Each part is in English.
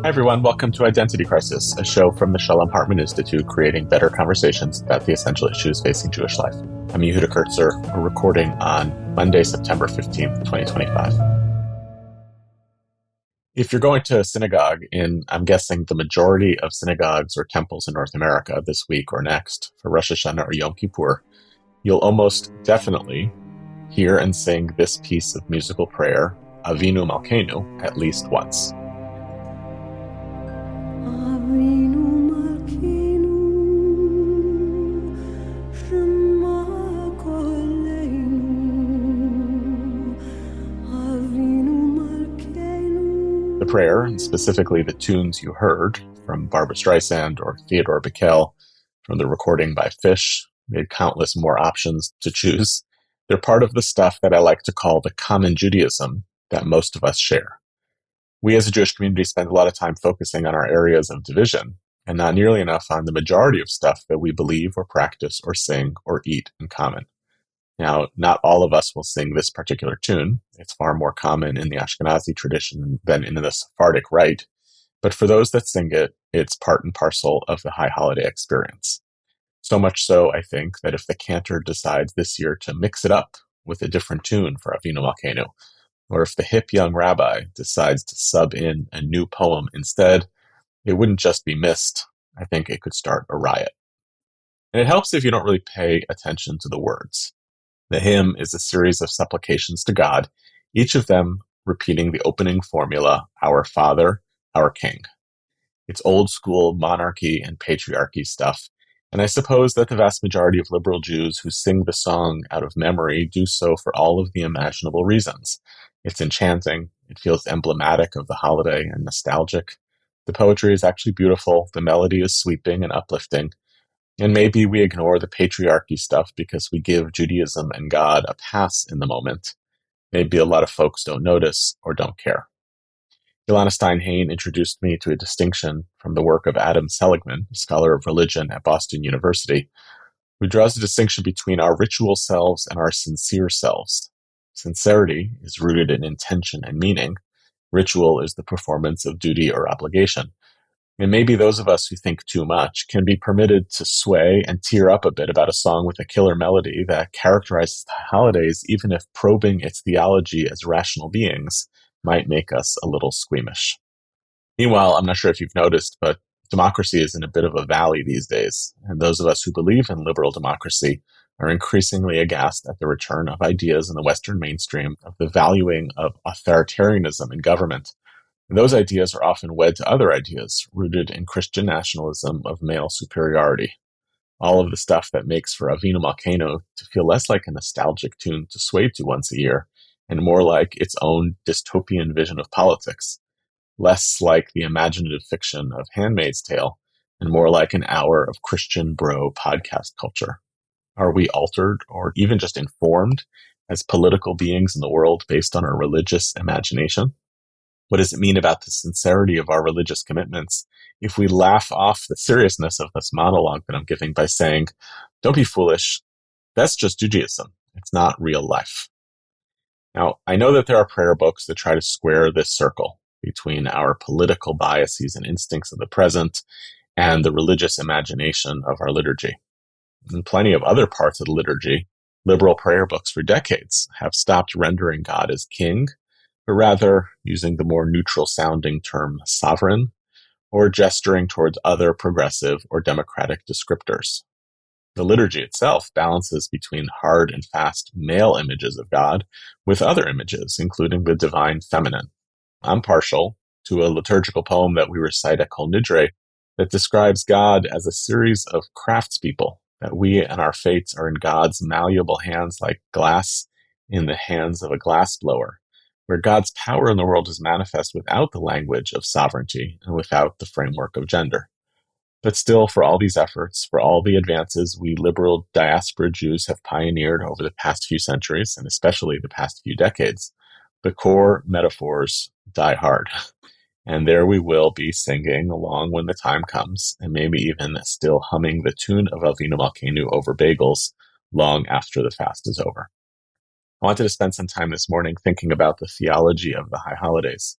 Hi, everyone. Welcome to Identity Crisis, a show from the Shalom Hartman Institute creating better conversations about the essential issues facing Jewish life. I'm Yehuda Kurtzer. We're recording on Monday, September 15th, 2025. If you're going to a synagogue in, I'm guessing, the majority of synagogues or temples in North America this week or next for Rosh Hashanah or Yom Kippur, you'll almost definitely hear and sing this piece of musical prayer, Avinu Malkeinu, at least once. The prayer, and specifically the tunes you heard from Barbra Streisand or Theodore Bickel, from the recording by Fish, made countless more options to choose. They're part of the stuff that I like to call the common Judaism that most of us share. We as a Jewish community spend a lot of time focusing on our areas of division, and not nearly enough on the majority of stuff that we believe or practice or sing or eat in common. Now, not all of us will sing this particular tune. It's far more common in the Ashkenazi tradition than in the Sephardic rite. But for those that sing it, it's part and parcel of the high holiday experience. So much so, I think, that if the cantor decides this year to mix it up with a different tune for Avinu Malkeinu, or if the hip young rabbi decides to sub in a new poem instead, it wouldn't just be missed. I think it could start a riot. And it helps if you don't really pay attention to the words. The hymn is a series of supplications to God, each of them repeating the opening formula, Our Father, Our King. It's old school monarchy and patriarchy stuff, and I suppose that the vast majority of liberal Jews who sing the song out of memory do so for all of the imaginable reasons. It's enchanting, it feels emblematic of the holiday and nostalgic. The poetry is actually beautiful, the melody is sweeping and uplifting, and maybe we ignore the patriarchy stuff because we give Judaism and God a pass in the moment. Maybe a lot of folks don't notice or don't care. Ilana Stein-Hain introduced me to a distinction from the work of Adam Seligman, a scholar of religion at Boston University, who draws a distinction between our ritual selves and our sincere selves. Sincerity is rooted in intention and meaning. Ritual is the performance of duty or obligation. And maybe those of us who think too much can be permitted to sway and tear up a bit about a song with a killer melody that characterizes the holidays, even if probing its theology as rational beings might make us a little squeamish. Meanwhile, I'm not sure if you've noticed, but democracy is in a bit of a valley these days, and those of us who believe in liberal democracy are increasingly aghast at the return of ideas in the Western mainstream of the valuing of authoritarianism in government. And those ideas are often wed to other ideas rooted in Christian nationalism of male superiority. All of the stuff that makes for Avinu Malkeinu to feel less like a nostalgic tune to sway to once a year, and more like its own dystopian vision of politics. Less like the imaginative fiction of Handmaid's Tale, and more like an hour of Christian bro podcast culture. Are we altered or even just informed as political beings in the world based on our religious imagination? What does it mean about the sincerity of our religious commitments if we laugh off the seriousness of this monologue that I'm giving by saying, don't be foolish, that's just Judaism, it's not real life? Now, I know that there are prayer books that try to square this circle between our political biases and instincts of the present and the religious imagination of our liturgy. In plenty of other parts of the liturgy, liberal prayer books for decades have stopped rendering God as king, but rather using the more neutral-sounding term sovereign, or gesturing towards other progressive or democratic descriptors. The liturgy itself balances between hard and fast male images of God with other images, including the divine feminine. I'm partial to a liturgical poem that we recite at Kol Nidre that describes God as a series of craftspeople, that we and our fates are in God's malleable hands like glass in the hands of a glassblower, where God's power in the world is manifest without the language of sovereignty and without the framework of gender. But still, for all these efforts, for all the advances we liberal diaspora Jews have pioneered over the past few centuries, and especially the past few decades, the core metaphors die hard. And there we will be singing along when the time comes, and maybe even still humming the tune of Avinu Malkeinu over bagels long after the fast is over. I wanted to spend some time this morning thinking about the theology of the high holidays.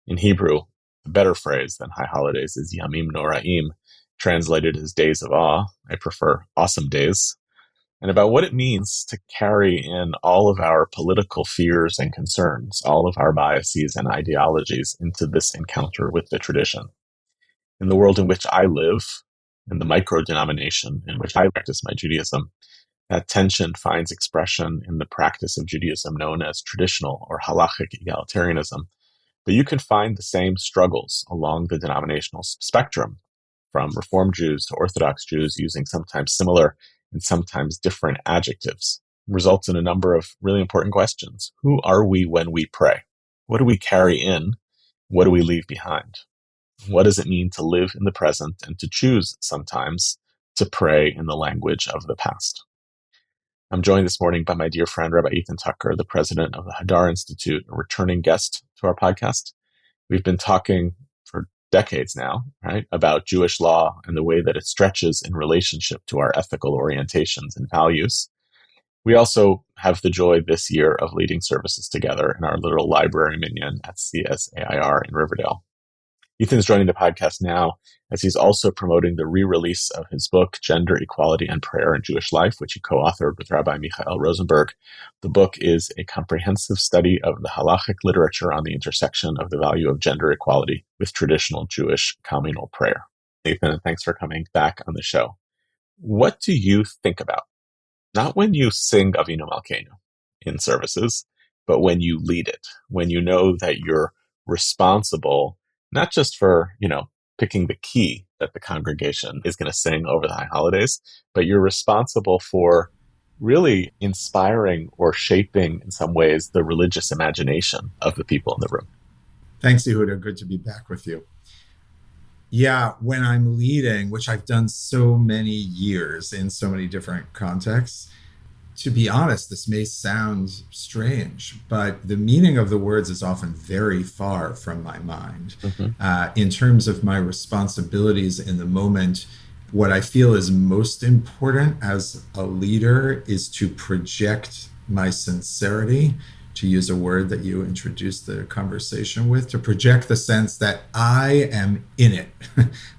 In Hebrew, The better phrase than high holidays is Yamim Noraim, translated as days of awe. I prefer awesome days. And about what it means to carry in all of our political fears and concerns, all of our biases and ideologies into this encounter with the tradition. In the world in which I live, in the micro-denomination in which I practice my Judaism, that tension finds expression in the practice of Judaism known as traditional or halachic egalitarianism. But you can find the same struggles along the denominational spectrum, from Reform Jews to Orthodox Jews using sometimes similar and sometimes different adjectives. It results in a number of really important questions. Who are we when we pray? What do we carry in? What do we leave behind? What does it mean to live in the present and to choose sometimes to pray in the language of the past? I'm joined this morning by my dear friend, Rabbi Ethan Tucker, the president of the Hadar Institute, a returning guest to our podcast. We've been talking for decades now, right, about Jewish law and the way that it stretches in relationship to our ethical orientations and values. We also have the joy this year of leading services together in our little library minyan at CSAIR in Riverdale. Ethan's joining the podcast now as he's also promoting the re-release of his book, Gender, Equality, and Prayer in Jewish Life, which he co-authored with Rabbi Michael Rosenberg. The book is a comprehensive study of the halachic literature on the intersection of the value of gender equality with traditional Jewish communal prayer. Ethan, thanks for coming back on the show. What do you think about? Not when you sing Avinu Malkeinu in services, but when you lead it, when you know that you're responsible not just for, picking the key that the congregation is going to sing over the high holidays, but you're responsible for really inspiring or shaping in some ways the religious imagination of the people in the room. Thanks, Yehuda. Good to be back with you. Yeah, when I'm leading, which I've done so many years in so many different contexts, to be honest, this may sound strange, but the meaning of the words is often very far from my mind. In terms of my responsibilities in the moment, what I feel is most important as a leader is to project my sincerity, to use a word that you introduced the conversation with, to project the sense that I am in it.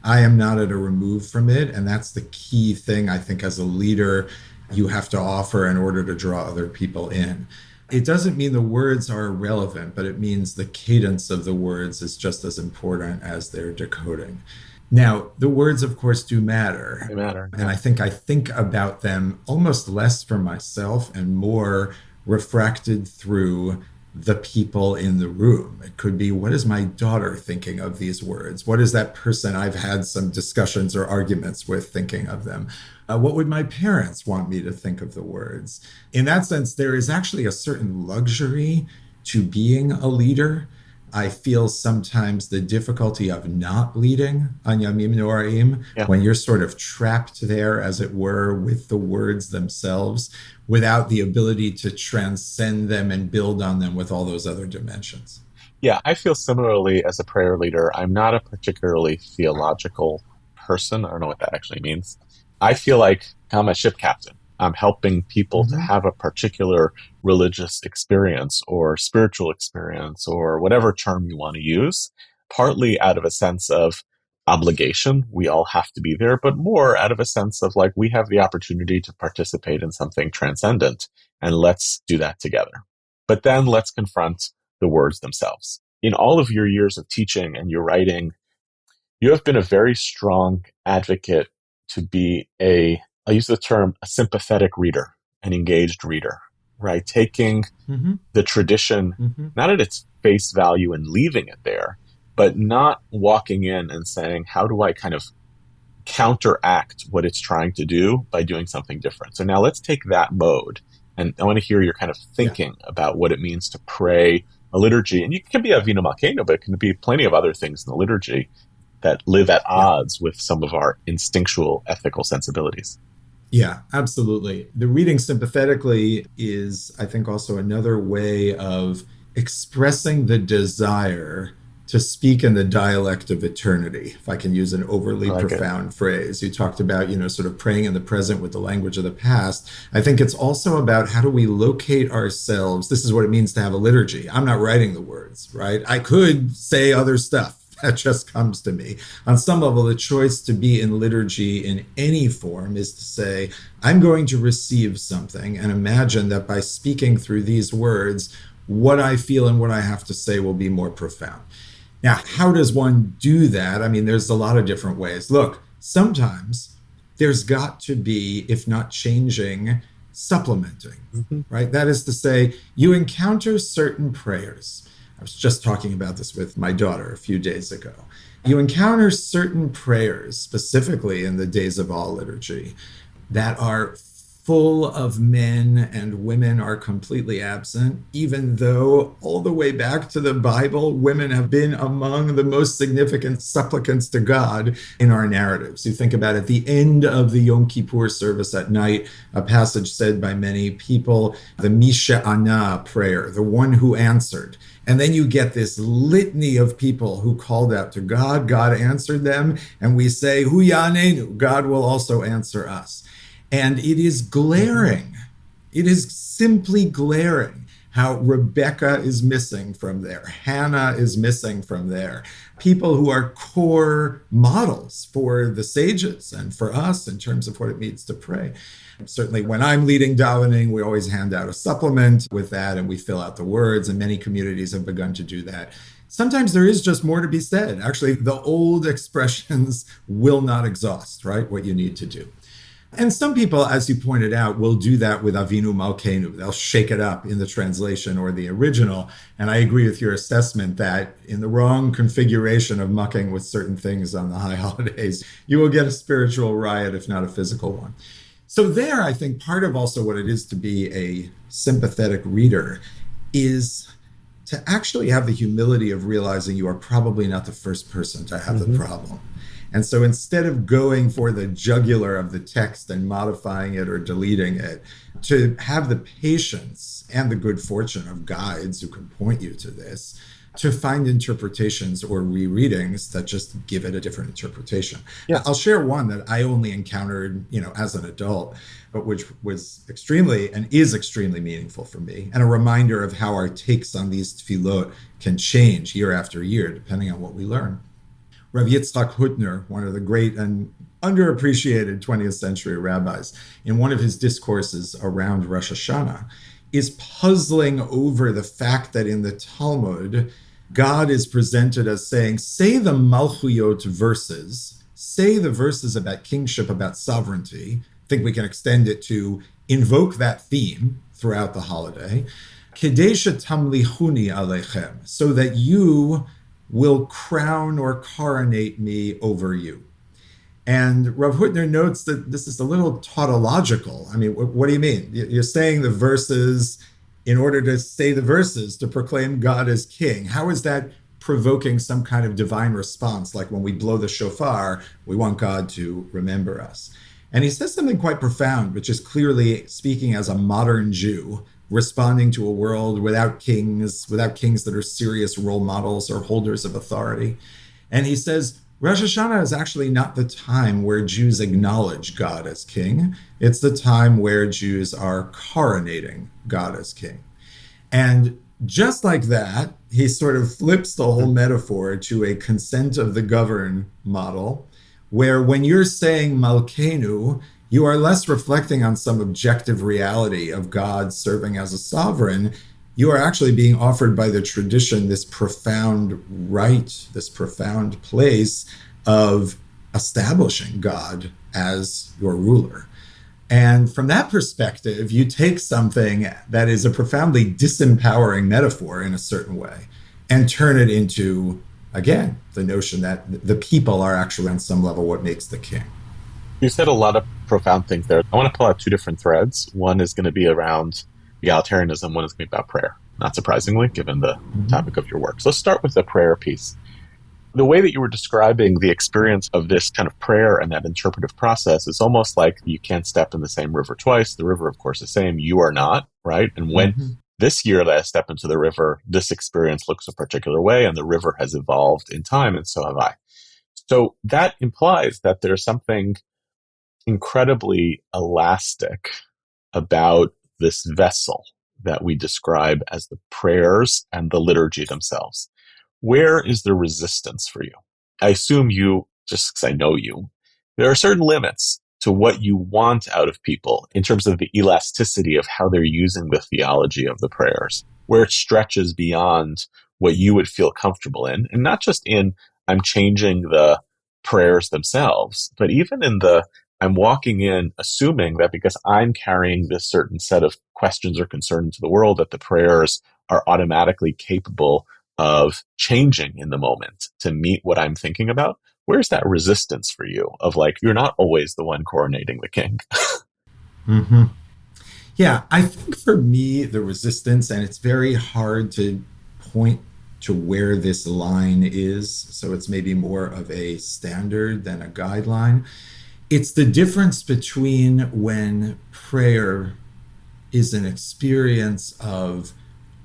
I am not at a remove from it. And that's the key thing, I think, as a leader you have to offer in order to draw other people in. It doesn't mean the words are irrelevant, but it means the cadence of the words is just as important as their decoding. Now, the words, of course, do matter. They matter. And I think about them almost less for myself and more refracted through the people in the room. It could be, what is my daughter thinking of these words? What is that person I've had some discussions or arguments with thinking of them? What would my parents want me to think of the words? In that sense, there is actually a certain luxury to being a leader. I feel sometimes the difficulty of not leading on Yamim Noraim, when you're sort of trapped there, as it were, with the words themselves, without the ability to transcend them and build on them with all those other dimensions. Yeah, I feel similarly as a prayer leader. I'm not a particularly theological person. I don't know what that actually means. I feel like I'm a ship captain. I'm helping people to have a particular religious experience or spiritual experience or whatever term you want to use, partly out of a sense of obligation. We all have to be there, but more out of a sense of like, we have the opportunity to participate in something transcendent, and let's do that together. But then let's confront the words themselves. In all of your years of teaching and your writing, you have been a very strong advocate to be I'll use the term, a sympathetic reader, an engaged reader, right? Taking the tradition, not at its face value and leaving it there, but not walking in and saying, how do I kind of counteract what it's trying to do by doing something different? So now let's take that mode. And I want to hear your kind of thinking about what it means to pray a liturgy. And it can be Avinu Malkeinu, but it can be plenty of other things in the liturgy that live at odds with some of our instinctual ethical sensibilities. Yeah, absolutely. The reading sympathetically is, I think, also another way of expressing the desire to speak in the dialect of eternity, if I can use an overly profound phrase. You talked about, sort of praying in the present with the language of the past. I think it's also about how do we locate ourselves. This is what it means to have a liturgy. I'm not writing the words, right? I could say other stuff. that just comes to me. On some level, the choice to be in liturgy in any form is to say, I'm going to receive something and imagine that by speaking through these words, what I feel and what I have to say will be more profound. Now, how does one do that? I mean, there's a lot of different ways. Look, sometimes there's got to be, if not changing, supplementing, right? That is to say, you encounter certain prayers. I was just talking about this with my daughter a few days ago. You encounter certain prayers, specifically in the Days of All liturgy, that are full of men and women are completely absent, even though all the way back to the Bible, women have been among the most significant supplicants to God in our narratives. You think about at the end of the Yom Kippur service at night, a passage said by many people, the Misha Ana prayer, the one who answered. And then you get this litany of people who called out to God. God answered them. And we say, Hu Yanenu, God will also answer us. And it is glaring. It is simply glaring how Rebecca is missing from there. Hannah is missing from there. People who are core models for the sages and for us in terms of what it means to pray. Certainly when I'm leading davening, we always hand out a supplement with that and we fill out the words, and many communities have begun to do that. Sometimes there is just more to be said. Actually, the old expressions will not exhaust, right, what you need to do. And some people, as you pointed out, will do that with Avinu Malkeinu. They'll shake it up in the translation or the original. And I agree with your assessment that in the wrong configuration of mucking with certain things on the high holidays, you will get a spiritual riot, if not a physical one. So there, I think part of also what it is to be a sympathetic reader is to actually have the humility of realizing you are probably not the first person to have the problem. And so instead of going for the jugular of the text and modifying it or deleting it, to have the patience and the good fortune of guides who can point you to this, to find interpretations or rereadings that just give it a different interpretation. Yeah. I'll share one that I only encountered, as an adult, but which was extremely and is extremely meaningful for me, and a reminder of how our takes on these tefillot can change year after year, depending on what we learn. Rav Yitzchak Hutner, one of the great and underappreciated 20th century rabbis, in one of his discourses around Rosh Hashanah, is puzzling over the fact that in the Talmud, God is presented as saying, say the Malchuyot verses, say the verses about kingship, about sovereignty. I think we can extend it to invoke that theme throughout the holiday. Kedei shetamlichuni aleichem, so that you will crown or coronate me over you. And Rav Hutner notes that this is a little tautological. I mean, what do you mean? You're saying the verses in order to say the verses, to proclaim God as king. How is that provoking some kind of divine response? Like when we blow the shofar, we want God to remember us. And he says something quite profound, which is clearly speaking as a modern Jew, responding to a world without kings that are serious role models or holders of authority. And he says, Rosh Hashanah is actually not the time where Jews acknowledge God as king. It's the time where Jews are coronating God as king. And just like that, he sort of flips the whole metaphor to a consent of the governed model, where when you're saying Malkeinu, you are less reflecting on some objective reality of God serving as a sovereign. You are actually being offered by the tradition this profound right, this profound place of establishing God as your ruler. And from that perspective, you take something that is a profoundly disempowering metaphor in a certain way and turn it into, again, the notion that the people are actually on some level what makes the king. You said a lot of profound things there. I want to pull out two different threads. One is going to be around egalitarianism. One is going to be about prayer, not surprisingly, given the topic of your work. So let's start with the prayer piece. The way that you were describing the experience of this kind of prayer and that interpretive process is almost like you can't step in the same river twice. The river, of course, is the same. You are not, right? And when this year that I step into the river, this experience looks a particular way, and the river has evolved in time, and so have I. So that implies that there's something incredibly elastic about this vessel that we describe as the prayers and the liturgy themselves. where is the resistance for you? I assume you, just because I know you, there are certain limits to what you want out of people in terms of the elasticity of how they're using the theology of the prayers, where it stretches beyond what you would feel comfortable in. And not just in, I'm changing the prayers themselves, but even in the, I'm walking in assuming that because I'm carrying this certain set of questions or concern into the world, that the prayers are automatically capable of changing in the moment to meet what I'm thinking about. Where's that resistance for you of like, you're not always the one coronating the king? Mm-hmm. Yeah, I think for me, the resistance, and it's very hard to point to where this line is, so it's maybe more of a standard than a guideline. It's the difference between when prayer is an experience of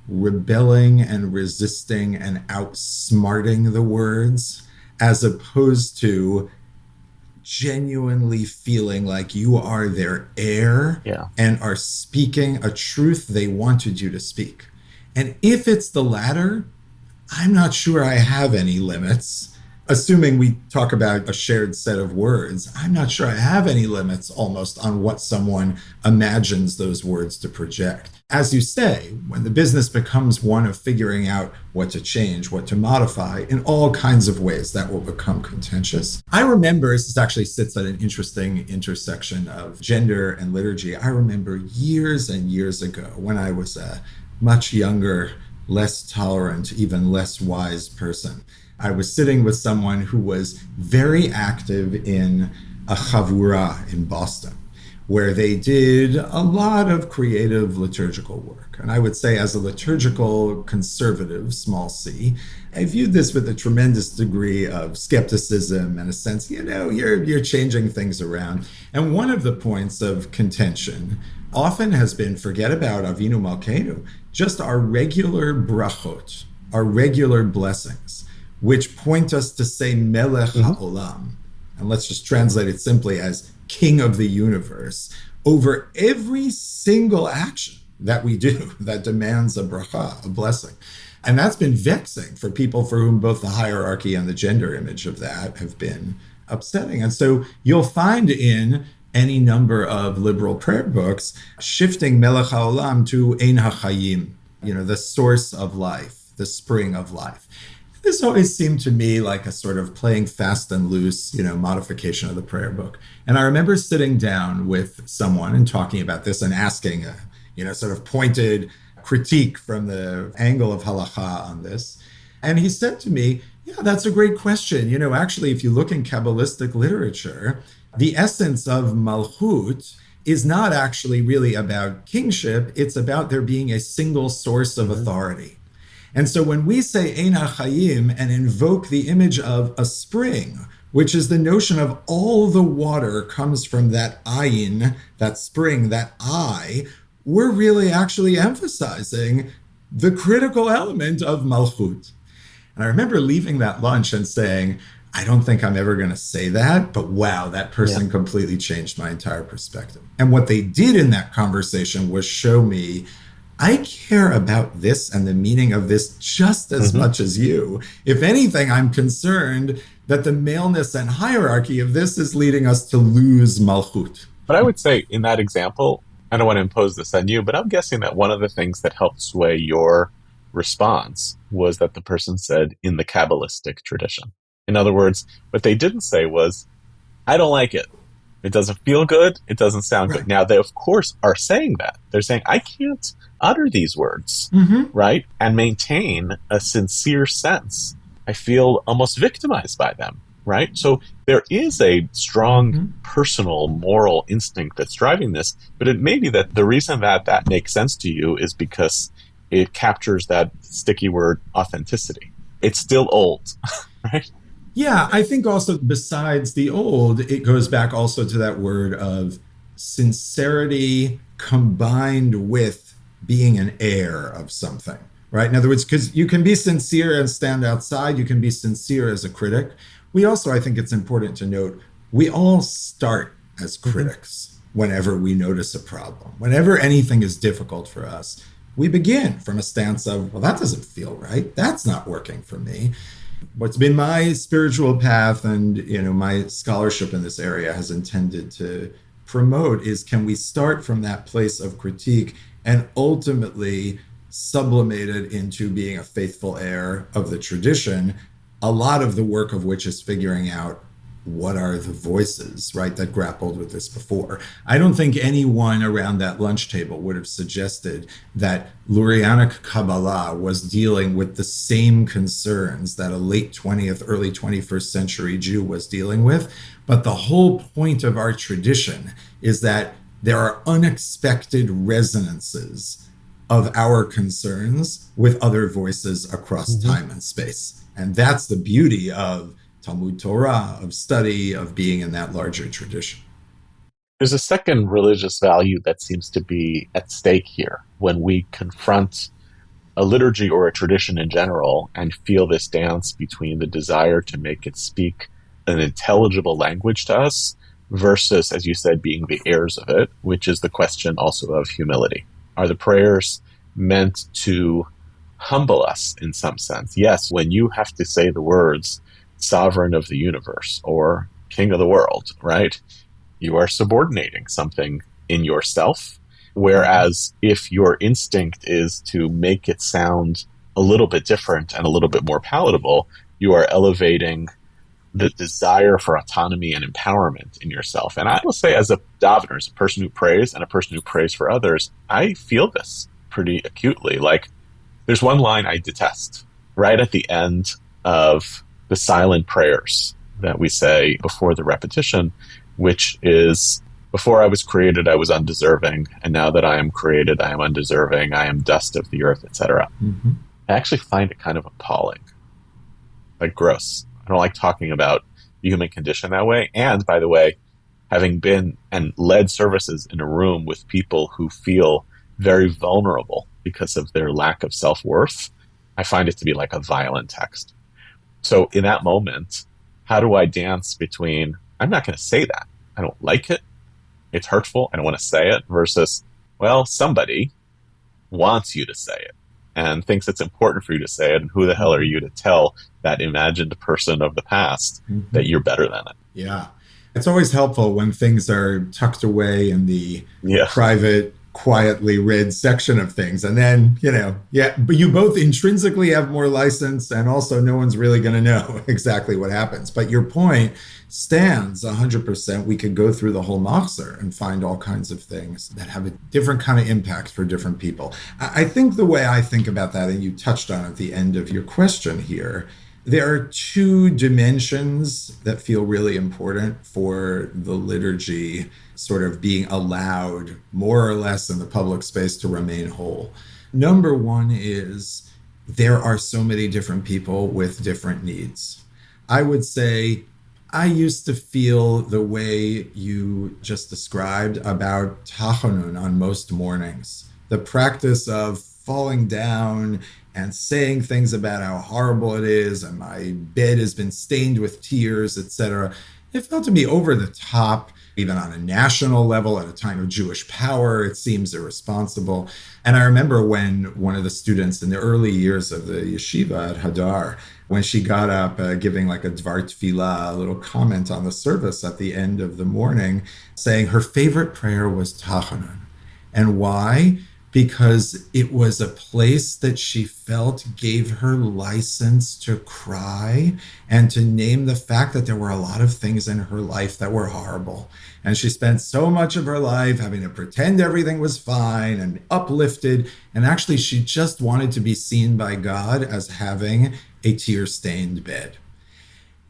rebelling and resisting and outsmarting the words, as opposed to genuinely feeling like you are their heir and are speaking a truth they wanted you to speak. And if it's the latter, I'm not sure I have any limits. Assuming we talk about a shared set of words, I'm not sure I have any limits almost on what someone imagines those words to project. As you say, when the business becomes one of figuring out what to change, what to modify, in all kinds of ways, that will become contentious. I remember, this actually sits at an interesting intersection of gender and liturgy. I remember years and years ago when I was a much younger, less tolerant, even less wise person. I was sitting with someone who was very active in a chavura in Boston, where they did a lot of creative liturgical work. And I would say, as a liturgical conservative, small c, I viewed this with a tremendous degree of skepticism and a sense, you're changing things around. And one of the points of contention often has been, forget about Avinu Malkeinu, just our regular brachot, our regular blessings, which point us to say Melech HaOlam. And let's just translate it simply as King of the universe, over every single action that we do that demands a bracha, a blessing. And that's been vexing for people for whom both the hierarchy and the gender image of that have been upsetting. And so you'll find in any number of liberal prayer books shifting Melech HaOlam to Ein HaChayim, the source of life, the spring of life. This always seemed to me like a sort of playing fast and loose, modification of the prayer book. And I remember sitting down with someone and talking about this and asking a, sort of pointed critique from the angle of halacha on this. And he said to me, yeah, that's a great question. Actually, if you look in Kabbalistic literature, the essence of malchut is not actually really about kingship. It's about there being a single source of authority. And so when we say Ein HaChayim and invoke the image of a spring, which is the notion of all the water comes from that ayin, that spring, that I, we're really actually emphasizing the critical element of malchut. And I remember leaving that lunch and saying, I don't think I'm ever going to say that, but wow, that person completely changed my entire perspective. And what they did in that conversation was show me, I care about this and the meaning of this just as much as you. If anything, I'm concerned that the maleness and hierarchy of this is leading us to lose malchut. But I would say in that example, I don't want to impose this on you, but I'm guessing that one of the things that helped sway your response was that the person said in the Kabbalistic tradition. In other words, what they didn't say was, I don't like it. It doesn't feel good. It doesn't sound good. Now, they, of course, are saying that. They're saying, I can't utter these words, right? And maintain a sincere sense. I feel almost victimized by them, right? So there is a strong personal moral instinct that's driving this, but it may be that the reason that that makes sense to you is because it captures that sticky word authenticity. It's still old, right? Yeah, I think also besides the old, it goes back also to that word of sincerity combined with being an heir of something, right? In other words, because you can be sincere and stand outside, you can be sincere as a critic. We also, I think it's important to note, we all start as critics whenever we notice a problem. Whenever anything is difficult for us, we begin from a stance of, well, that doesn't feel right. That's not working for me. What's been my spiritual path and, my scholarship in this area has intended to promote is, can we start from that place of critique and ultimately sublimate it into being a faithful heir of the tradition, a lot of the work of which is figuring out what are the voices, right, that grappled with this before. I don't think anyone around that lunch table would have suggested that Lurianic Kabbalah was dealing with the same concerns that a late 20th, early 21st century Jew was dealing with. But the whole point of our tradition is that there are unexpected resonances of our concerns with other voices across time and space. And that's the beauty of Talmud Torah, of study, of being in that larger tradition. There's a second religious value that seems to be at stake here when we confront a liturgy or a tradition in general and feel this dance between the desire to make it speak an intelligible language to us versus, as you said, being the heirs of it, which is the question also of humility. Are the prayers meant to humble us in some sense? Yes, when you have to say the words sovereign of the universe or king of the world, right? You are subordinating something in yourself. Whereas if your instinct is to make it sound a little bit different and a little bit more palatable, you are elevating the desire for autonomy and empowerment in yourself. And I will say, as a davener, as a person who prays and a person who prays for others, I feel this pretty acutely. Like, there's one line I detest right at the end of the silent prayers that we say before the repetition, which is, before I was created, I was undeserving, and now that I am created, I am undeserving, I am dust of the earth, etc. I actually find it kind of appalling, like gross. I don't like talking about the human condition that way. And by the way, having been and led services in a room with people who feel very vulnerable because of their lack of self-worth, I find it to be like a violent text. So in that moment, how do I dance between, I'm not going to say that, I don't like it, it's hurtful, I don't want to say it, versus, well, somebody wants you to say it and thinks it's important for you to say it, and who the hell are you to tell that imagined person of the past that you're better than it? Yeah. It's always helpful when things are tucked away in the private, quietly read section of things. And then, but you both intrinsically have more license, and also no one's really going to know exactly what happens. But your point stands 100%. We could go through the whole machzor and find all kinds of things that have a different kind of impact for different people. I think the way I think about that, and you touched on at the end of your question here, there are two dimensions that feel really important for the liturgy sort of being allowed more or less in the public space to remain whole. Number one is there are so many different people with different needs. I would say I used to feel the way you just described about tachanun on most mornings. The practice of falling down and saying things about how horrible it is, and my bed has been stained with tears, etc. It felt to me over the top, even on a national level, at a time of Jewish power. It seems irresponsible. And I remember when one of the students in the early years of the yeshiva at Hadar, when she got up giving like a dvar tefillah, a little comment on the service at the end of the morning, saying her favorite prayer was tachanun. And why? Because it was a place that she felt gave her license to cry and to name the fact that there were a lot of things in her life that were horrible. And she spent so much of her life having to pretend everything was fine and uplifted. And actually, she just wanted to be seen by God as having a tear-stained bed.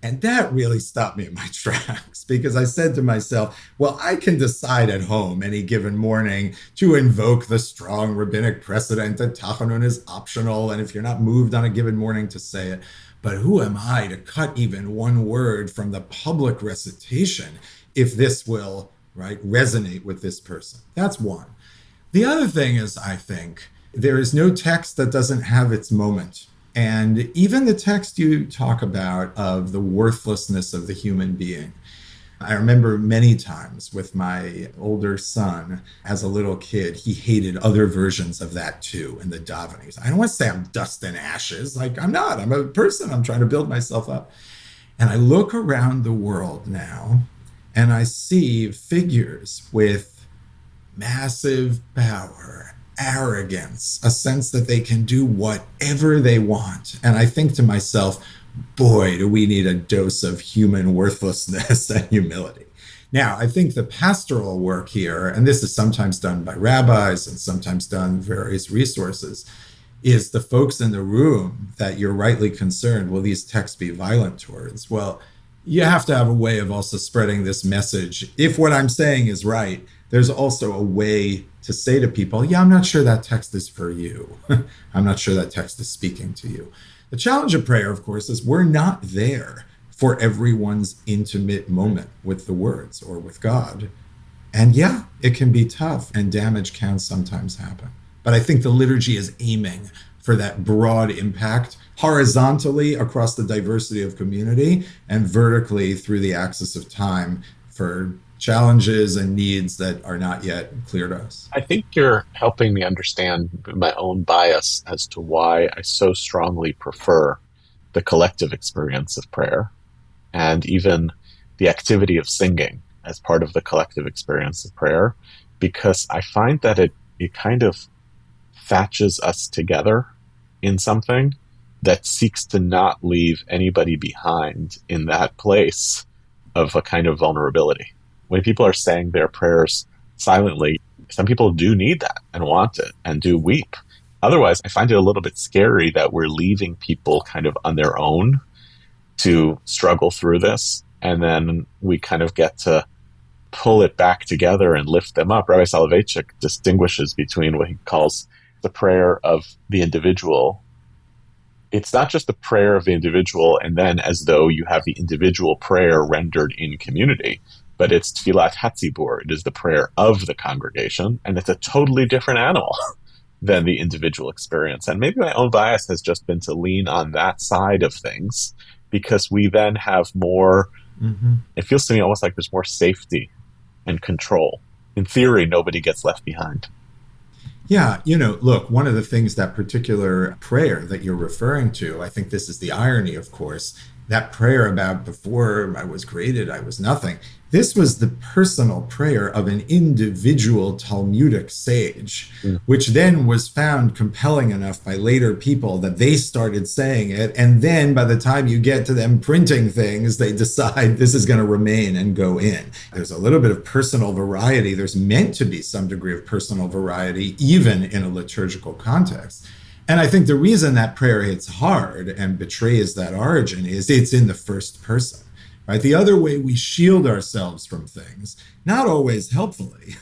And that really stopped me in my tracks, because I said to myself, well, I can decide at home any given morning to invoke the strong rabbinic precedent that tachanun is optional, and if you're not moved on a given morning, to say it. But who am I to cut even one word from the public recitation if this will, right, resonate with this person? That's one. The other thing is, I think, there is no text that doesn't have its moment. And even the text you talk about of the worthlessness of the human being, I remember many times with my older son as a little kid, he hated other versions of that too in the davening. He was, I don't want to say I'm dust and ashes. Like, I'm not. I'm a person. I'm trying to build myself up. And I look around the world now and I see figures with massive power, arrogance, a sense that they can do whatever they want. And I think to myself, boy, do we need a dose of human worthlessness and humility. Now, I think the pastoral work here, and this is sometimes done by rabbis and sometimes done various resources, is the folks in the room that you're rightly concerned, will these texts be violent towards? Well, you have to have a way of also spreading this message. If what I'm saying is right, there's also a way to say to people, yeah, I'm not sure that text is for you. I'm not sure that text is speaking to you. The challenge of prayer, of course, is we're not there for everyone's intimate moment with the words or with God. And yeah, it can be tough and damage can sometimes happen. But I think the liturgy is aiming for that broad impact horizontally across the diversity of community and vertically through the axis of time for challenges and needs that are not yet clear to us. I think you're helping me understand my own bias as to why I so strongly prefer the collective experience of prayer and even the activity of singing as part of the collective experience of prayer, because I find that it kind of thatches us together in something that seeks to not leave anybody behind in that place of a kind of vulnerability. When people are saying their prayers silently, some people do need that and want it and do weep. Otherwise, I find it a little bit scary that we're leaving people kind of on their own to struggle through this. And then we kind of get to pull it back together and lift them up. Rabbi Soloveitchik distinguishes between what he calls the prayer of the individual. It's not just the prayer of the individual and then as though you have the individual prayer rendered in community, but it's tfilat hatzibur. It is the prayer of the congregation, and it's a totally different animal than the individual experience. And maybe my own bias has just been to lean on that side of things because we then have more, it feels to me almost like there's more safety and control. In theory, nobody gets left behind. Yeah, look, one of the things, that particular prayer that you're referring to, I think this is the irony, of course, that prayer about before I was created, I was nothing. This was the personal prayer of an individual Talmudic sage, which then was found compelling enough by later people that they started saying it. And then by the time you get to them printing things, they decide this is going to remain and go in. There's a little bit of personal variety. There's meant to be some degree of personal variety, even in a liturgical context. And I think the reason that prayer hits hard and betrays that origin is it's in the first person. Right? The other way we shield ourselves from things, not always helpfully,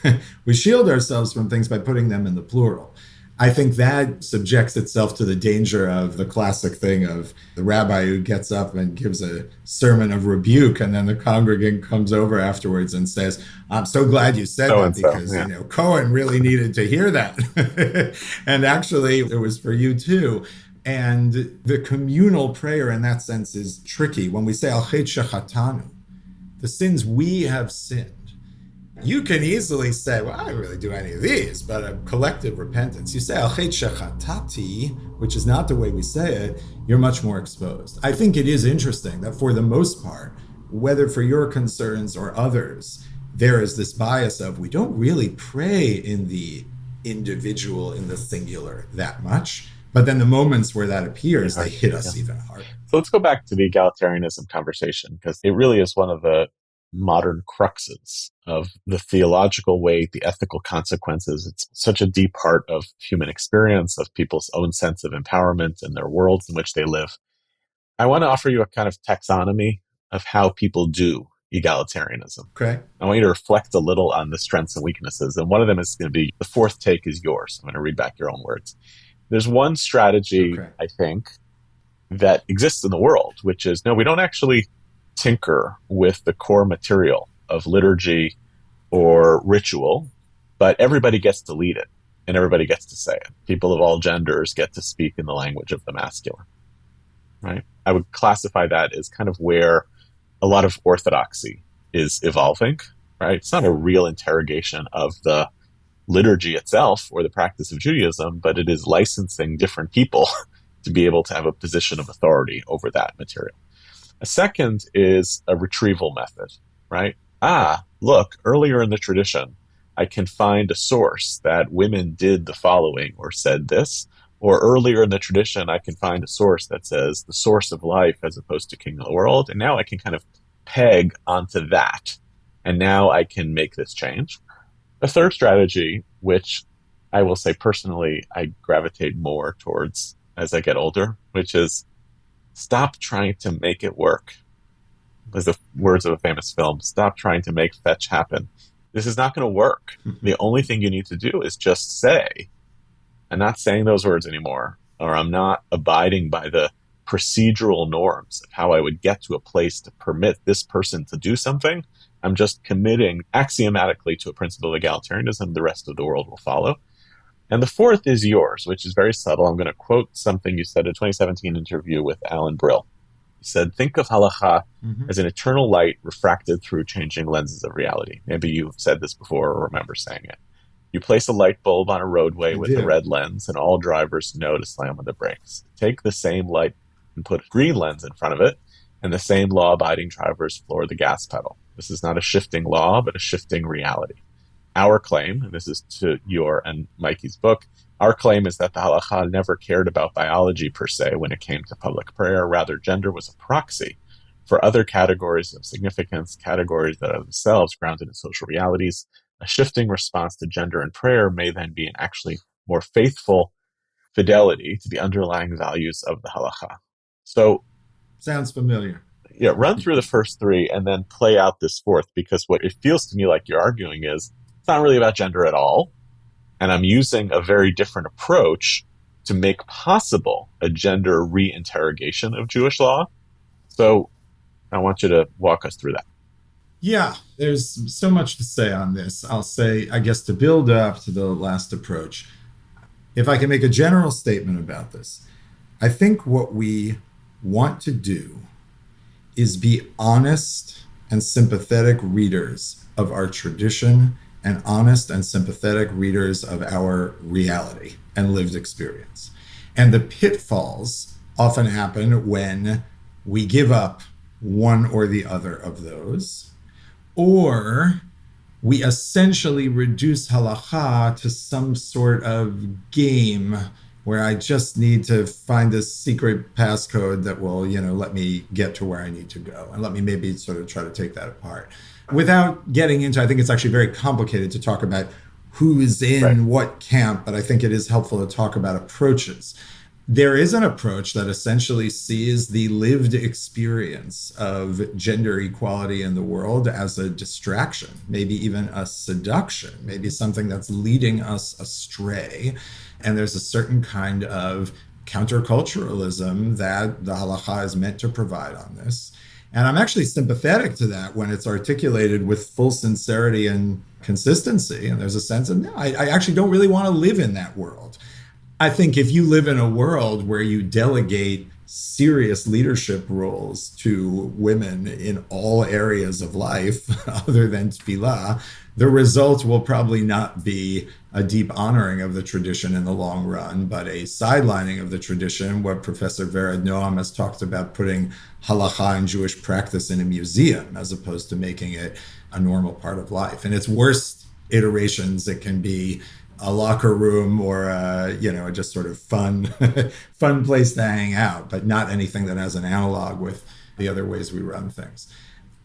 we shield ourselves from things by putting them in the plural. I think that subjects itself to the danger of the classic thing of the rabbi who gets up and gives a sermon of rebuke, and then the congregant comes over afterwards and says, I'm so glad you said that because, Cohen really needed to hear that. And actually, it was for you too. And the communal prayer in that sense is tricky. When we say al chet shechatanu, the sins we have sinned, you can easily say, well, I didn't really do any of these, but a collective repentance. You say al chet shechatati, which is not the way we say it, you're much more exposed. I think it is interesting that for the most part, whether for your concerns or others, there is this bias of we don't really pray in the individual, in the singular that much. But then the moments where that appears, they hit us even harder. So let's go back to the egalitarianism conversation, because it really is one of the modern cruxes of the theological weight, the ethical consequences. It's such a deep part of human experience, of people's own sense of empowerment and their worlds in which they live. I want to offer you a kind of taxonomy of how people do egalitarianism. Okay. I want you to reflect a little on the strengths and weaknesses. And one of them is going to be, the fourth take is yours. I'm going to read back your own words. There's one strategy, I think, that exists in the world, which is, no, we don't actually tinker with the core material of liturgy or ritual, but everybody gets to lead it and everybody gets to say it. People of all genders get to speak in the language of the masculine, right? I would classify that as kind of where a lot of orthodoxy is evolving, right? It's not a real interrogation of the liturgy itself or the practice of Judaism, but it is licensing different people to be able to have a position of authority over that material. A second is a retrieval method, right? Look, earlier in the tradition, I can find a source that women did the following or said this, or earlier in the tradition, I can find a source that says the source of life as opposed to king of the world. And now I can kind of peg onto that. And now I can make this change. A third strategy, which I will say personally, I gravitate more towards as I get older, which is stop trying to make it work. As the words of a famous film, stop trying to make fetch happen. This is not going to work. The only thing you need to do is just say, I'm not saying those words anymore, or I'm not abiding by the procedural norms of how I would get to a place to permit this person to do something. I'm just committing axiomatically to a principle of egalitarianism. The rest of the world will follow. And the fourth is yours, which is very subtle. I'm going to quote something you said in a 2017 interview with Alan Brill. You said, think of halacha as an eternal light refracted through changing lenses of reality. Maybe you've said this before or remember saying it. You place a light bulb on a roadway with a red lens, and all drivers know to slam on the brakes. Take the same light and put a green lens in front of it, and the same law-abiding drivers floor the gas pedal. This is not a shifting law, but a shifting reality. Our claim, and this is to your and Mikey's book, our claim is that the halacha never cared about biology per se when it came to public prayer. Rather, gender was a proxy for other categories of significance, categories that are themselves grounded in social realities. A shifting response to gender and prayer may then be an actually more faithful fidelity to the underlying values of the halacha. So, sounds familiar. Yeah, run through the first three and then play out this fourth, because what it feels to me like you're arguing is it's not really about gender at all. And I'm using a very different approach to make possible a gender re-interrogation of Jewish law. So I want you to walk us through that. Yeah, there's so much to say on this. I'll say, I guess, to build up to the last approach, if I can make a general statement about this, I think what we want to do is be honest and sympathetic readers of our tradition and honest and sympathetic readers of our reality and lived experience. And the pitfalls often happen when we give up one or the other of those, or we essentially reduce halacha to some sort of game where I just need to find this secret passcode that will, let me get to where I need to go. And let me maybe sort of try to take that apart. Without getting into, I think it's actually very complicated to talk about who's in what camp, but I think it is helpful to talk about approaches. There is an approach that essentially sees the lived experience of gender equality in the world as a distraction, maybe even a seduction, maybe something that's leading us astray. And there's a certain kind of counterculturalism that the halacha is meant to provide on this. And I'm actually sympathetic to that when it's articulated with full sincerity and consistency. And there's a sense of, no, I actually don't really want to live in that world. I think if you live in a world where you delegate serious leadership roles to women in all areas of life other than tefillah, the result will probably not be a deep honoring of the tradition in the long run, but a sidelining of the tradition, what Professor Vered Noam has talked about, putting halacha and Jewish practice in a museum as opposed to making it a normal part of life. In its worst iterations, it can be a locker room or just sort of fun place to hang out, but not anything that has an analog with the other ways we run things.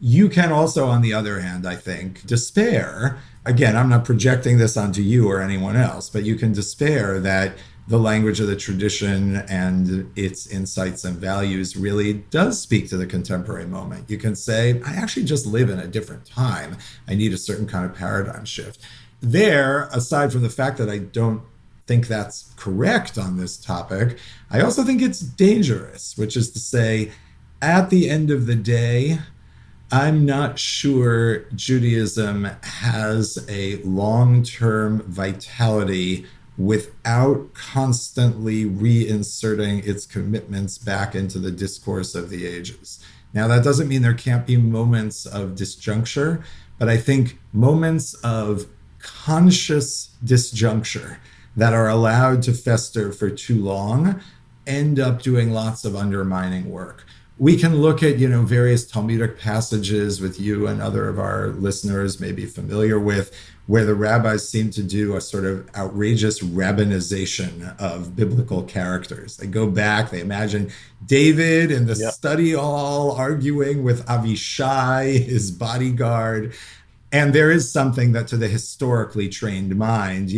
You can also, on the other hand, I think, despair. Again, I'm not projecting this onto you or anyone else, but you can despair that the language of the tradition and its insights and values really does speak to the contemporary moment. You can say, I actually just live in a different time. I need a certain kind of paradigm shift. There, aside from the fact that I don't think that's correct on this topic, I also think it's dangerous, which is to say, at the end of the day, I'm not sure Judaism has a long-term vitality without constantly reinserting its commitments back into the discourse of the ages. Now, that doesn't mean there can't be moments of disjuncture, but I think moments of conscious disjuncture that are allowed to fester for too long end up doing lots of undermining work. We can look at, various Talmudic passages with you and other of our listeners may be familiar with, where the rabbis seem to do a sort of outrageous rabbinization of biblical characters. They go back, they imagine David in the Yep. study hall arguing with Avishai, his bodyguard. And there is something that to the historically trained mind,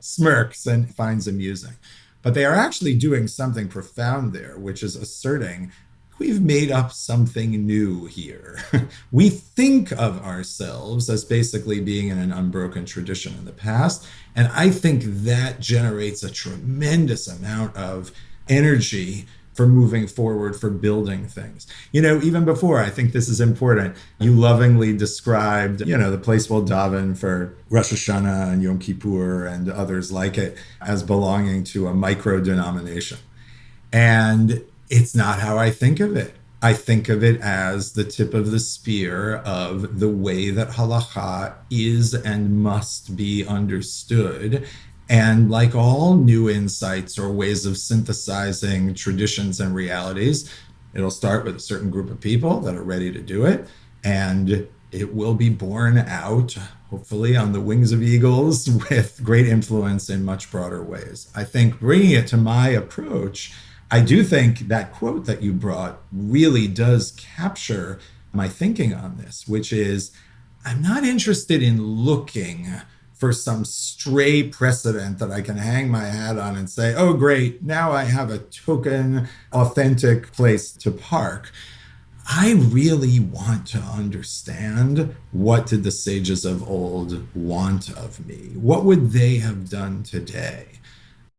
smirks and finds amusing. But they are actually doing something profound there, which is asserting we've made up something new here. We think of ourselves as basically being in an unbroken tradition in the past. And I think that generates a tremendous amount of energy for moving forward, for building things. Even before, I think this is important. You lovingly described, the place we'll daven for Rosh Hashanah and Yom Kippur and others like it as belonging to a micro denomination. And it's not how I think of it. I think of it as the tip of the spear of the way that halakha is and must be understood. And like all new insights or ways of synthesizing traditions and realities, it'll start with a certain group of people that are ready to do it. And it will be borne out, hopefully, on the wings of eagles with great influence in much broader ways. I think bringing it to my approach, I do think that quote that you brought really does capture my thinking on this, which is I'm not interested in looking for some stray precedent that I can hang my hat on and say, oh, great, now I have a token, authentic place to park. I really want to understand, what did the sages of old want of me? What would they have done today?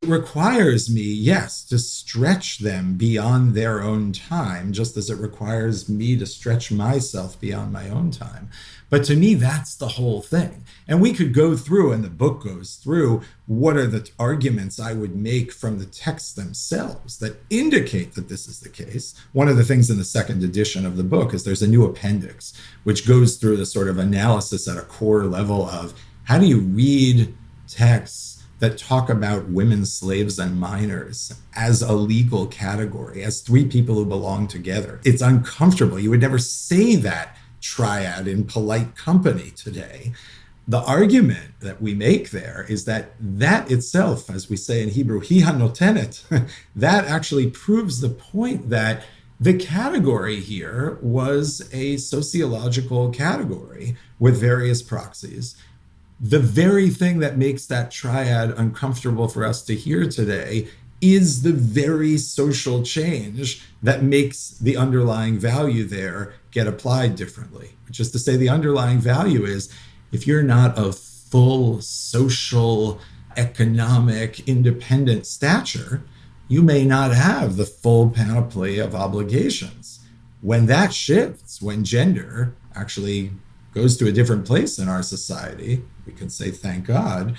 It requires me, yes, to stretch them beyond their own time, just as it requires me to stretch myself beyond my own time. But to me, that's the whole thing. And we could go through, and the book goes through, what are the arguments I would make from the texts themselves that indicate that this is the case. One of the things in the second edition of the book is there's a new appendix, which goes through the sort of analysis at a core level of how do you read texts that talk about women slaves and minors as a legal category, as three people who belong together. It's uncomfortable. You would never say that triad in polite company today. The argument that we make there is that that itself, as we say in Hebrew, hi hanotenet, that actually proves the point that the category here was a sociological category with various proxies. The very thing that makes that triad uncomfortable for us to hear today is the very social change that makes the underlying value there get applied differently. Which is to say, the underlying value is if you're not of full social, economic, independent stature, you may not have the full panoply of obligations. When that shifts, when gender actually goes to a different place in our society, we can say, thank God,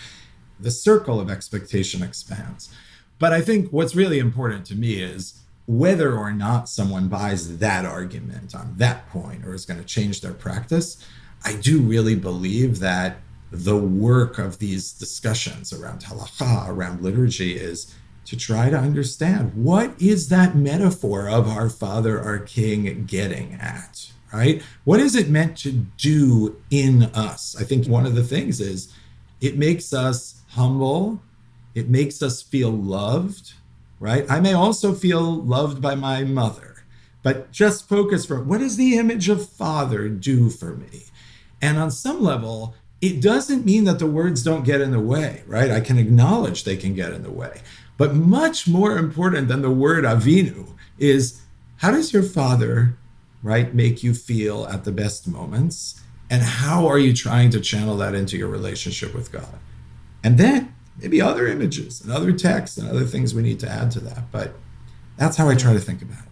the circle of expectation expands. But I think what's really important to me is whether or not someone buys that argument on that point or is going to change their practice, I do really believe that the work of these discussions around halakha, around liturgy, is to try to understand what is that metaphor of our Father, our King getting at? Right? What is it meant to do in us? I think one of the things is it makes us humble. It makes us feel loved, right? I may also feel loved by my mother, but just focus for what does the image of Father do for me? And on some level, it doesn't mean that the words don't get in the way, right? I can acknowledge they can get in the way. But much more important than the word Avinu is how does your Father, right, make you feel at the best moments? And how are you trying to channel that into your relationship with God? And then maybe other images and other texts and other things we need to add to that. But that's how I try to think about it.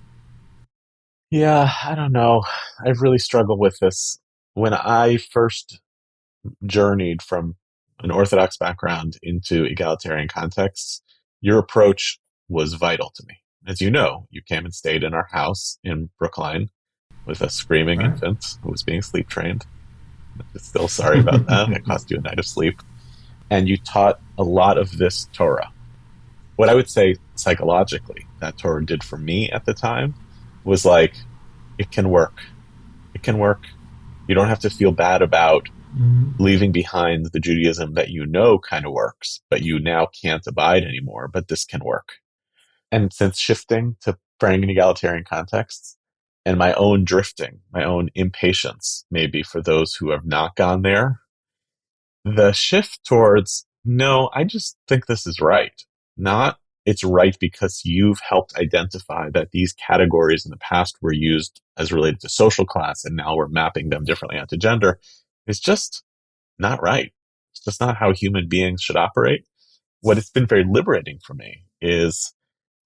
Yeah, I don't know. I've really struggled with this. When I first journeyed from an Orthodox background into egalitarian contexts, your approach was vital to me. As you know, you came and stayed in our house in Brookline with a screaming Right. infant who was being sleep trained. I'm still sorry about that. It cost you a night of sleep. And you taught a lot of this Torah. What I would say psychologically that Torah did for me at the time was like, it can work. It can work. You don't have to feel bad about Mhm. leaving behind the Judaism that you know kind of works, but you now can't abide anymore, but this can work. And since shifting to praying in egalitarian contexts and my own drifting, my own impatience, maybe for those who have not gone there, the shift towards, no, I just think this is right. Not it's right because you've helped identify that these categories in the past were used as related to social class and now we're mapping them differently onto gender. It's just not right. It's just not how human beings should operate. What has been very liberating for me is,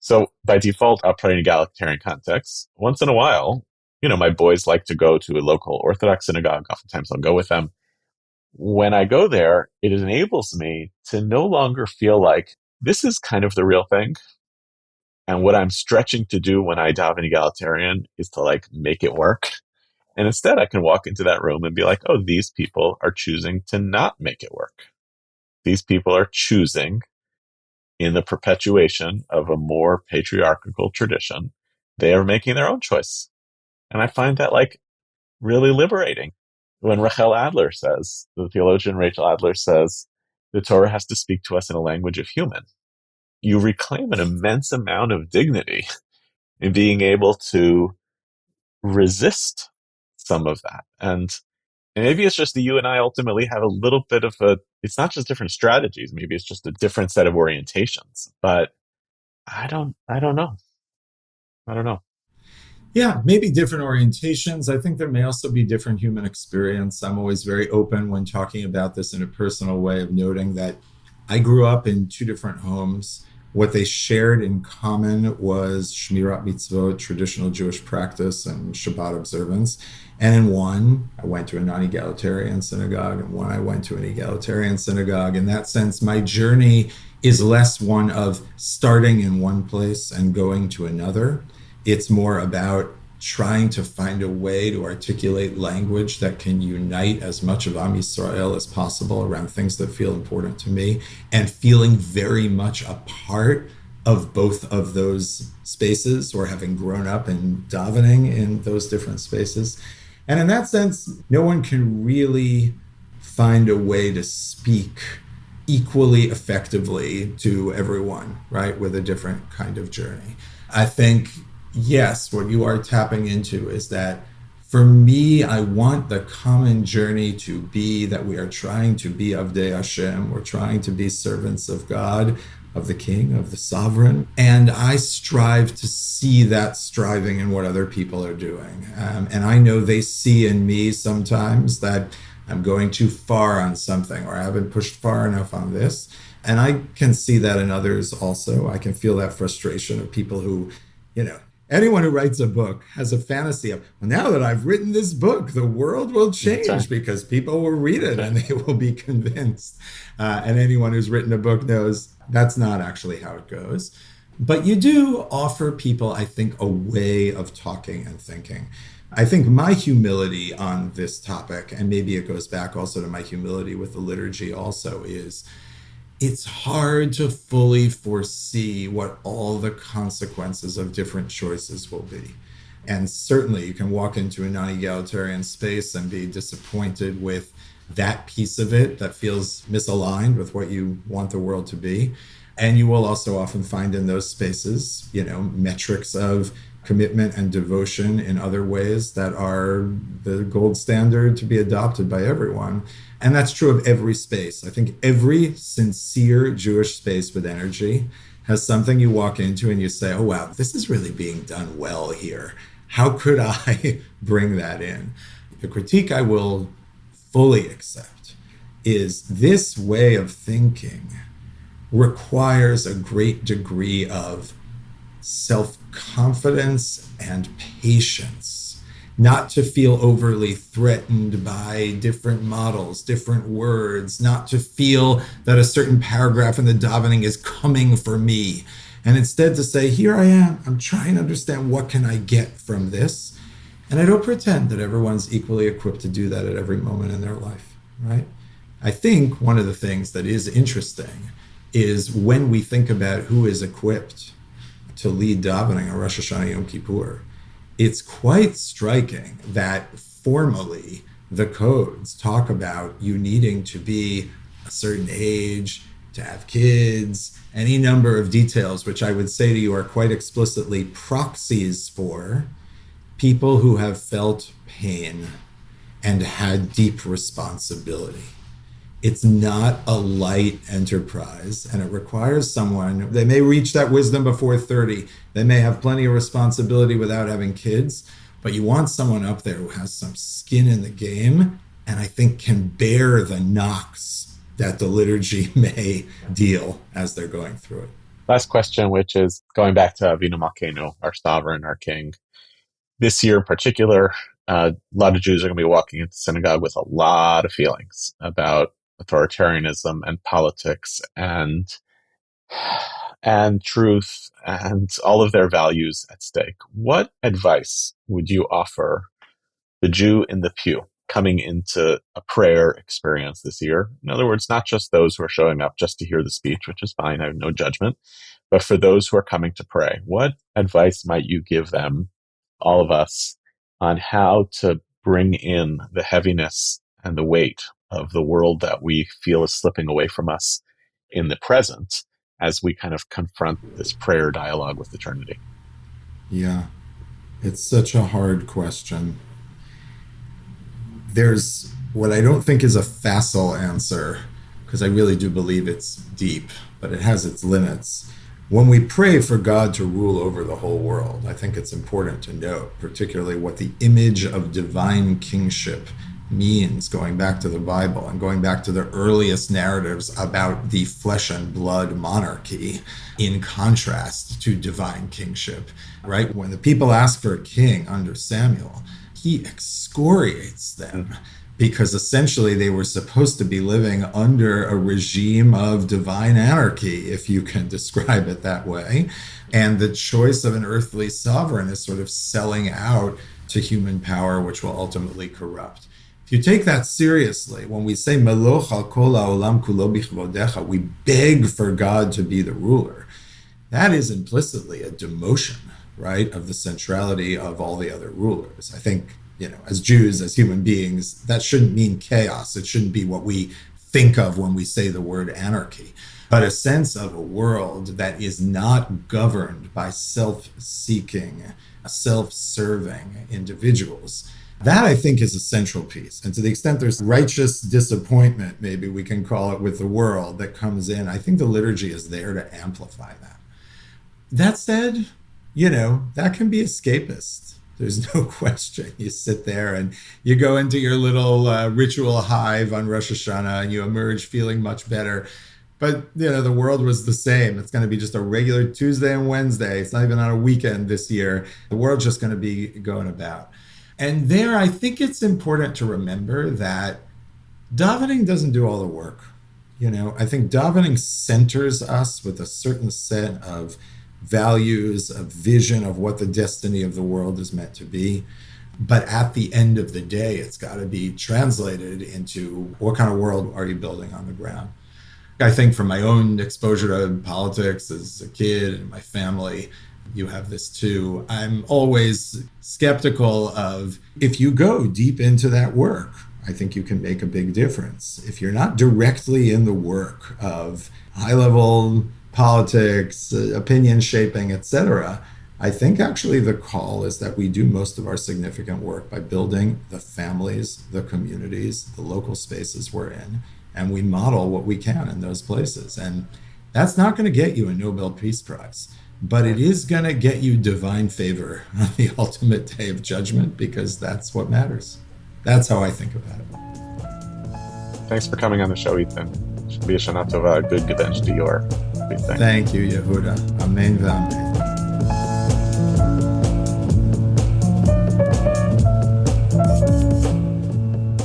so by default, I'll pray in egalitarian contexts. Once in a while, my boys like to go to a local Orthodox synagogue. Oftentimes I'll go with them. When I go there, it enables me to no longer feel like this is kind of the real thing. And what I'm stretching to do when I daven egalitarian is to like make it work. And instead I can walk into that room and be like, oh, these people are choosing to not make it work. These people are choosing in the perpetuation of a more patriarchal tradition. They are making their own choice. And I find that like really liberating. When Rachel Adler says, the theologian Rachel Adler says, the Torah has to speak to us in a language of human. You reclaim an immense amount of dignity in being able to resist some of that. And maybe it's just that you and I ultimately have a little bit of it's not just different strategies. Maybe it's just a different set of orientations, but I don't know. I don't know. Yeah, maybe different orientations. I think there may also be different human experience. I'm always very open when talking about this in a personal way of noting that I grew up in two different homes. What they shared in common was Shmirat Mitzvot, traditional Jewish practice, and Shabbat observance. And in one, I went to a non egalitarian synagogue, and one, I went to an egalitarian synagogue. In that sense, my journey is less one of starting in one place and going to another. It's more about trying to find a way to articulate language that can unite as much of Am Yisrael as possible around things that feel important to me, and feeling very much a part of both of those spaces, or having grown up and davening in those different spaces. And in that sense, no one can really find a way to speak equally effectively to everyone, right, with a different kind of journey. I think, yes, what you are tapping into is that for me, I want the common journey to be that we are trying to be Avdei Hashem. We're trying to be servants of God, of the King, of the Sovereign. And I strive to see that striving in what other people are doing. And I know they see in me sometimes that I'm going too far on something, or I haven't pushed far enough on this. And I can see that in others also. I can feel that frustration of people who, anyone who writes a book has a fantasy of, well, now that I've written this book, the world will change because people will read it and they will be convinced. And anyone who's written a book knows that's not actually how it goes. But you do offer people, I think, a way of talking and thinking. I think my humility on this topic, and maybe it goes back also to my humility with the liturgy also, is it's hard to fully foresee what all the consequences of different choices will be. And certainly you can walk into a non-egalitarian space and be disappointed with that piece of it that feels misaligned with what you want the world to be. And you will also often find in those spaces, metrics of commitment and devotion in other ways that are the gold standard to be adopted by everyone. And that's true of every space. I think every sincere Jewish space with energy has something you walk into and you say, oh, wow, this is really being done well here. How could I bring that in? The critique I will fully accept is this way of thinking requires a great degree of self-confidence and patience, not to feel overly threatened by different models, different words, not to feel that a certain paragraph in the davening is coming for me. And instead to say, here I am, I'm trying to understand what can I get from this. And I don't pretend that everyone's equally equipped to do that at every moment in their life, right? I think one of the things that is interesting is when we think about who is equipped to lead davening on Rosh Hashanah Yom Kippur, it's quite striking that formally the codes talk about you needing to be a certain age, to have kids, any number of details, which I would say to you are quite explicitly proxies for people who have felt pain and had deep responsibility. It's not a light enterprise, and it requires someone, they may reach that wisdom before 30, they may have plenty of responsibility without having kids, but you want someone up there who has some skin in the game, and I think can bear the knocks that the liturgy may deal as they're going through it. Last question, which is going back to Avinu Malkeinu, our sovereign, our king. This year in particular, a lot of Jews are going to be walking into synagogue with a lot of feelings about authoritarianism and politics and truth and all of their values at stake. What advice would you offer the Jew in the pew coming into a prayer experience this year? In other words, not just those who are showing up just to hear the speech, which is fine, I have no judgment, but for those who are coming to pray. What advice might you give them, all of us, on how to bring in the heaviness and the weight of the world that we feel is slipping away from us in the present as we kind of confront this prayer dialogue with eternity? Yeah, it's such a hard question. There's what I don't think is a facile answer, because I really do believe it's deep, but it has its limits. When we pray for God to rule over the whole world, I think it's important to note, particularly what the image of divine kingship means, going back to the Bible and going back to the earliest narratives about the flesh and blood monarchy in contrast to divine kingship, right? When the people ask for a king under Samuel, he excoriates them because essentially they were supposed to be living under a regime of divine anarchy, if you can describe it that way. And the choice of an earthly sovereign is sort of selling out to human power, which will ultimately corrupt. If you take that seriously, when we say Meloch al kol ha'olam kulo bichvodecha, we beg for God to be the ruler. That is implicitly a demotion, right, of the centrality of all the other rulers. I think, as Jews, as human beings, that shouldn't mean chaos. It shouldn't be what we think of when we say the word anarchy, but a sense of a world that is not governed by self-seeking, self-serving individuals. That, I think, is a central piece. And to the extent there's righteous disappointment, maybe we can call it, with the world that comes in, I think the liturgy is there to amplify that. That said, that can be escapist. There's no question. You sit there and you go into your little ritual hive on Rosh Hashanah and you emerge feeling much better. But, the world was the same. It's going to be just a regular Tuesday and Wednesday. It's not even on a weekend this year. The world's just going to be going about. And there, I think it's important to remember that davening doesn't do all the work. I think davening centers us with a certain set of values, a vision of what the destiny of the world is meant to be. But at the end of the day, it's got to be translated into what kind of world are you building on the ground. I think from my own exposure to politics as a kid and my family, you have this too. I'm always skeptical of, if you go deep into that work, I think you can make a big difference. If you're not directly in the work of high-level politics, opinion shaping, etc., I think actually the call is that we do most of our significant work by building the families, the communities, the local spaces we're in, and we model what we can in those places. And that's not going to get you a Nobel Peace Prize, but it is going to get you divine favor on the ultimate day of judgment, because that's what matters. That's how I think about it. Thanks for coming on the show, Ethan. Should be a Shana Tova, a good Gedench to your big thing. Thank you, Yehuda. Amen v'amen.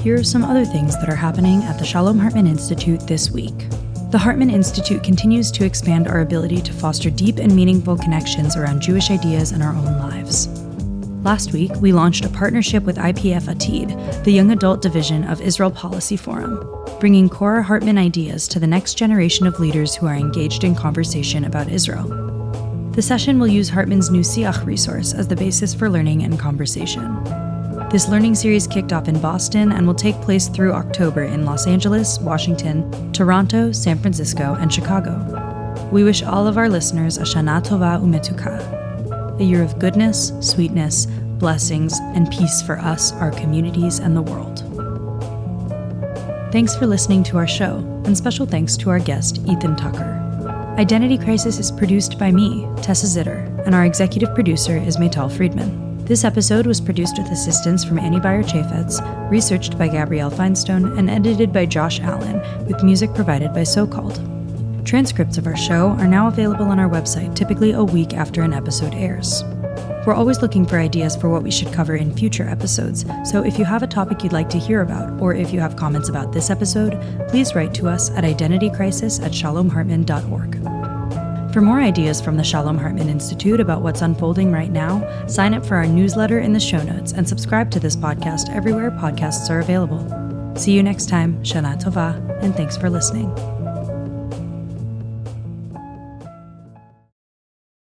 Here are some other things that are happening at the Shalom Hartman Institute this week. The Hartman Institute continues to expand our ability to foster deep and meaningful connections around Jewish ideas in our own lives. Last week, we launched a partnership with IPF Atid, the young adult division of Israel Policy Forum, bringing core Hartman ideas to the next generation of leaders who are engaged in conversation about Israel. The session will use Hartman's new Siach resource as the basis for learning and conversation. This learning series kicked off in Boston and will take place through October in Los Angeles, Washington, Toronto, San Francisco, and Chicago. We wish all of our listeners a Shana Tova Umetuka, a year of goodness, sweetness, blessings, and peace for us, our communities, and the world. Thanks for listening to our show, and special thanks to our guest, Ethan Tucker. Identity Crisis is produced by me, Tessa Zitter, and our executive producer is Maytal Friedman. This episode was produced with assistance from Annie Beyer-Chaffetz, researched by Gabrielle Feinstone, and edited by Josh Allen, with music provided by So-Called. Transcripts of our show are now available on our website, typically a week after an episode airs. We're always looking for ideas for what we should cover in future episodes, so if you have a topic you'd like to hear about, or if you have comments about this episode, please write to us at identitycrisis@shalomhartman.org. For more ideas from the Shalom Hartman Institute about what's unfolding right now, sign up for our newsletter in the show notes and subscribe to this podcast everywhere podcasts are available. See you next time. Shana Tova, and thanks for listening.